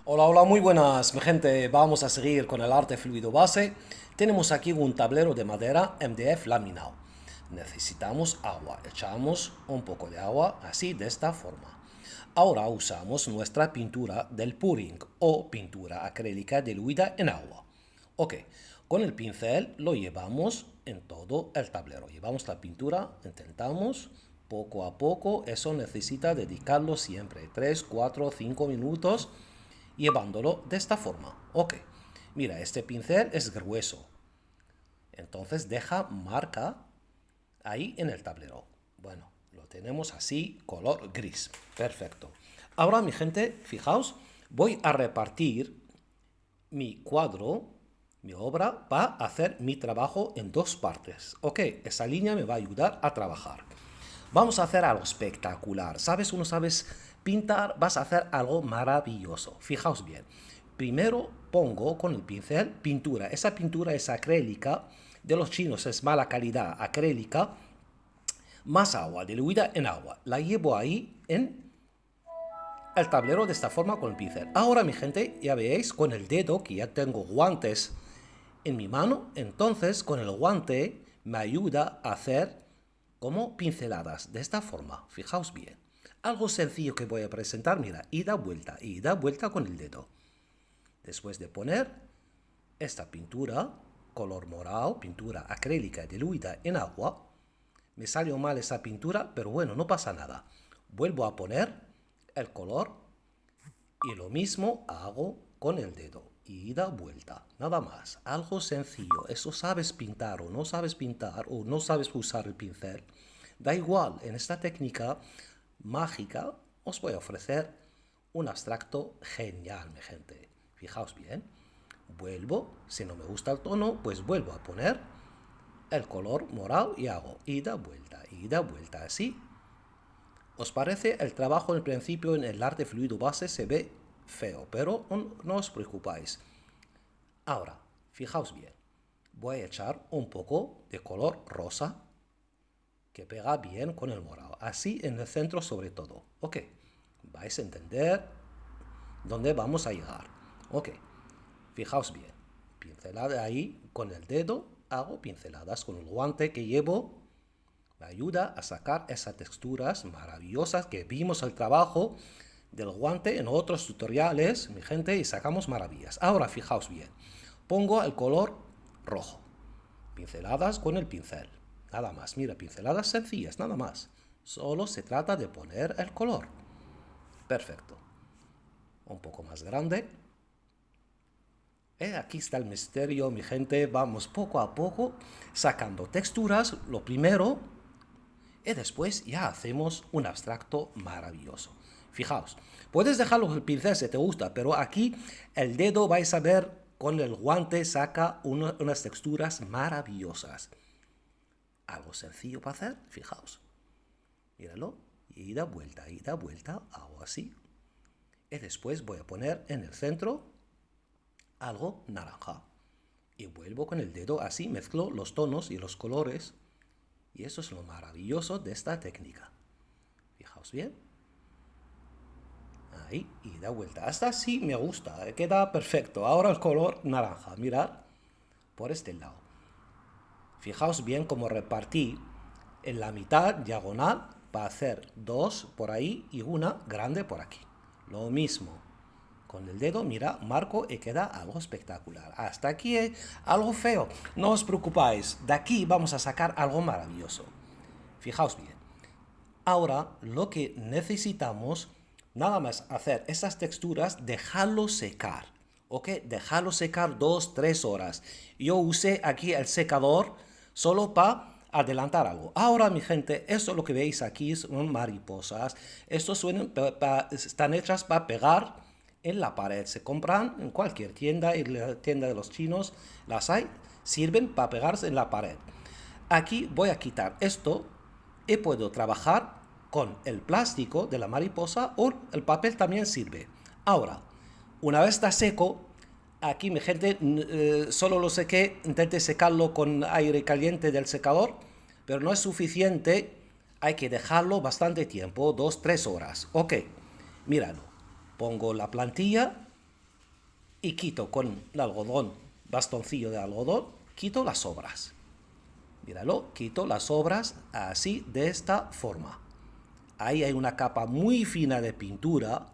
Hola, hola, muy buenas, mi gente. Vamos a seguir con el arte fluido base. Tenemos aquí un tablero de madera MDF laminado. Necesitamos agua. Echamos un poco de agua así, de esta forma. Ahora usamos nuestra pintura del pouring o pintura acrílica diluida en agua. Ok, con el pincel lo llevamos en todo el tablero. Llevamos la pintura, intentamos poco a poco. Eso necesita dedicarlo siempre 3, 4, 5 minutos llevándolo de esta forma. Ok, mira, este pincel es grueso, entonces deja marca ahí en el tablero. Bueno, lo tenemos así, color gris. Perfecto. Ahora, mi gente, fijaos, voy a repartir mi cuadro, mi obra, va a hacer mi trabajo en dos partes. Ok, esa línea me va a ayudar a trabajar. Vamos a hacer algo espectacular. ¿Sabes? Uno sabes pintar, vas a hacer algo maravilloso. Fijaos bien. Primero pongo con el pincel pintura. Esa pintura es acrílica de los chinos, es mala calidad, acrílica, más agua, diluida en agua. La llevo ahí en el tablero de esta forma con el pincel. Ahora, mi gente, ya veis con el dedo que ya tengo guantes en mi mano, entonces con el guante me ayuda a hacer como pinceladas de esta forma. Fijaos bien. Algo sencillo que voy a presentar, mira, ida, vuelta con el dedo. Después de poner esta pintura, color morado, pintura acrílica diluida en agua, me salió mal esa pintura, pero bueno, no pasa nada. Vuelvo a poner el color y lo mismo hago con el dedo. Ida, vuelta, nada más. Algo sencillo. Eso sabes pintar o no sabes pintar o no sabes usar el pincel. Da igual, en esta técnica mágica os voy a ofrecer un abstracto genial, mi gente. Fijaos bien. Vuelvo, si no me gusta el tono, pues vuelvo a poner el color morado y hago ida, vuelta, así. ¿Os parece? El trabajo en principio en el arte fluido base se ve feo, pero no os preocupáis. Ahora, fijaos bien. Voy a echar un poco de color rosa que pega bien con el morado. Así en el centro sobre todo. Ok, vais a entender dónde vamos a llegar. Ok, fijaos bien. Pincelada ahí con el dedo. Hago pinceladas con el guante que llevo. Me ayuda a sacar esas texturas maravillosas que vimos el trabajo del guante en otros tutoriales, mi gente, y sacamos maravillas. Ahora fijaos bien. Pongo el color rojo. Pinceladas con el pincel. Nada más, mira, pinceladas sencillas, nada más. Solo se trata de poner el color. Perfecto. Un poco más grande. Aquí está el misterio, mi gente. Vamos poco a poco sacando texturas, lo primero, y después ya hacemos un abstracto maravilloso. Fijaos, puedes dejarlo el pincel si te gusta, pero aquí el dedo vais a ver con el guante saca unas texturas maravillosas. Algo sencillo para hacer, fijaos. Míralo, ida, vuelta, hago así. Y después voy a poner en el centro algo naranja. Y vuelvo con el dedo así, mezclo los tonos y los colores. Y eso es lo maravilloso de esta técnica. Fijaos bien. Ahí, y da vuelta. Hasta así me gusta, queda perfecto. Ahora el color naranja, mirad, por este lado. Fijaos bien cómo repartí en la mitad diagonal para hacer dos por ahí y una grande por aquí. Lo mismo. Con el dedo, mira, marco y queda algo espectacular. Hasta aquí algo feo. No os preocupáis, de aquí vamos a sacar algo maravilloso. Fijaos bien. Ahora lo que necesitamos, nada más hacer esas texturas, dejarlo secar. ¿Ok? Dejarlo secar 2, 3 horas. Yo usé aquí el secador solo para adelantar algo. Ahora, mi gente, esto lo que veis aquí son mariposas. Estos están hechas para pegar en la pared. Se compran en cualquier tienda, en la tienda de los chinos las hay, sirven para pegarse en la pared. Aquí voy a quitar esto y puedo trabajar con el plástico de la mariposa o el papel también sirve. Ahora, una vez está seco, aquí mi gente solo lo sequé, intenté secarlo con aire caliente del secador, pero no es suficiente, hay que dejarlo bastante tiempo, 2-3 horas. Ok, míralo, pongo la plantilla y quito con el algodón, bastoncillo de algodón, quito las sobras. Míralo, quito las sobras así, de esta forma. Ahí hay una capa muy fina de pintura,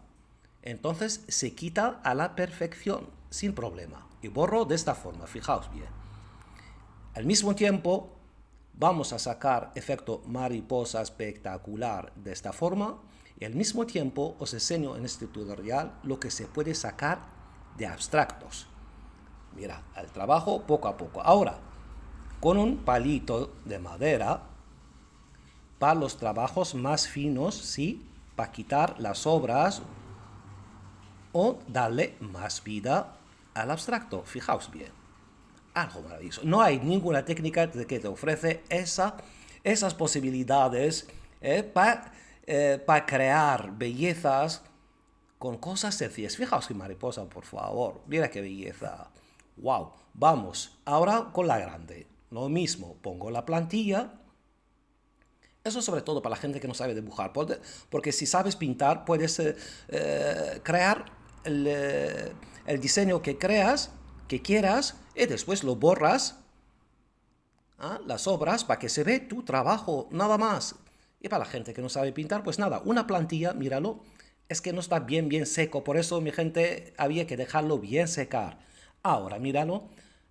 entonces se quita a la perfección, sin problema. Y borro de esta forma, fijaos bien. Al mismo tiempo, vamos a sacar efecto mariposa espectacular de esta forma. Y al mismo tiempo os enseño en este tutorial lo que se puede sacar de abstractos. Mira, el trabajo poco a poco. Ahora, con un palito de madera, para los trabajos más finos, sí, para quitar las sobras o darle más vida al abstracto. Fijaos bien, algo maravilloso. No hay ninguna técnica que te ofrece esas posibilidades para crear bellezas con cosas sencillas. Fijaos que mariposa, por favor. Mira qué belleza. Wow. Vamos, ahora con la grande. Lo mismo, pongo la plantilla. Eso sobre todo para la gente que no sabe dibujar, porque si sabes pintar puedes crear el diseño que quieras, y después lo borras, las obras, para que se ve tu trabajo, nada más. Y para la gente que no sabe pintar, pues nada, una plantilla, míralo, es que no está bien seco, por eso mi gente había que dejarlo bien secar. Ahora, míralo,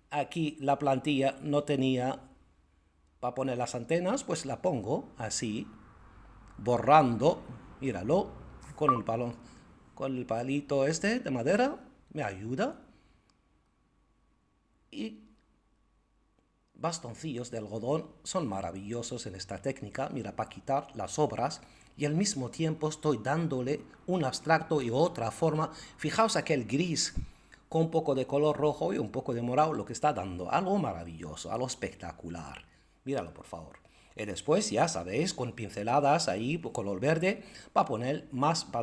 aquí la plantilla no tenía para poner las antenas, pues la pongo así, borrando, míralo, con el palito este de madera, me ayuda. Y bastoncillos de algodón son maravillosos en esta técnica, mira, para quitar las sobras y al mismo tiempo estoy dándole un abstracto y otra forma. Fijaos aquel gris con un poco de color rojo y un poco de morado, lo que está dando, algo maravilloso, algo espectacular. Míralo, por favor. Y después, ya sabéis, con pinceladas ahí, color verde, para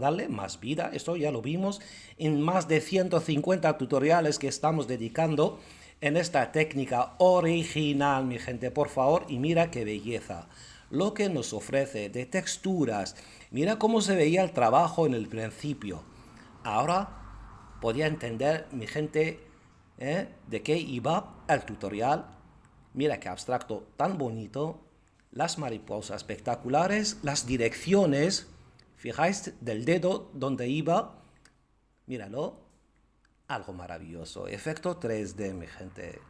darle más vida. Esto ya lo vimos en más de 150 tutoriales que estamos dedicando en esta técnica original, mi gente, por favor. Y mira qué belleza. Lo que nos ofrece de texturas. Mira cómo se veía el trabajo en el principio. Ahora podía entender, mi gente, de qué iba el tutorial. Mira qué abstracto tan bonito, las mariposas espectaculares, las direcciones, fijáis del dedo donde iba, míralo, algo maravilloso, efecto 3D, mi gente,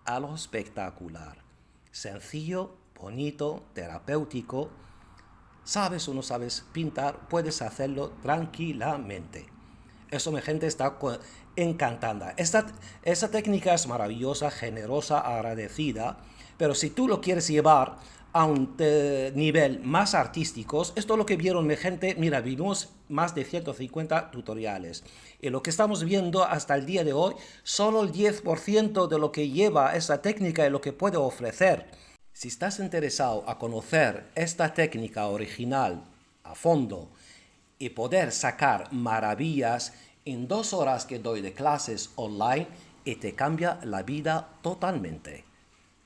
algo espectacular, sencillo, bonito, terapéutico. Sabes o no sabes pintar, puedes hacerlo tranquilamente. Eso, mi gente, está encantada. Esta técnica es maravillosa, generosa, agradecida, pero si tú lo quieres llevar a un nivel más artístico, esto es lo que vieron, mi gente. Mira, vimos más de 150 tutoriales. Y lo que estamos viendo hasta el día de hoy, solo el 10% de lo que lleva esta técnica y lo que puede ofrecer. Si estás interesado a conocer esta técnica original a fondo, y poder sacar maravillas en 2 horas que doy de clases online y te cambia la vida totalmente.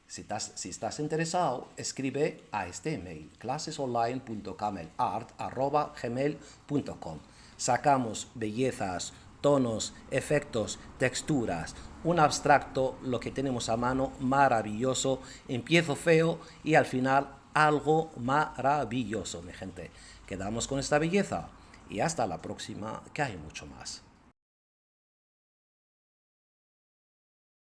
Si estás interesado, escribe a este email, clasesonline.camelart@gmail.com. Sacamos bellezas, tonos, efectos, texturas, un abstracto, lo que tenemos a mano, maravilloso, empiezo feo y al final algo maravilloso, mi gente. Quedamos con esta belleza y hasta la próxima, que hay mucho más.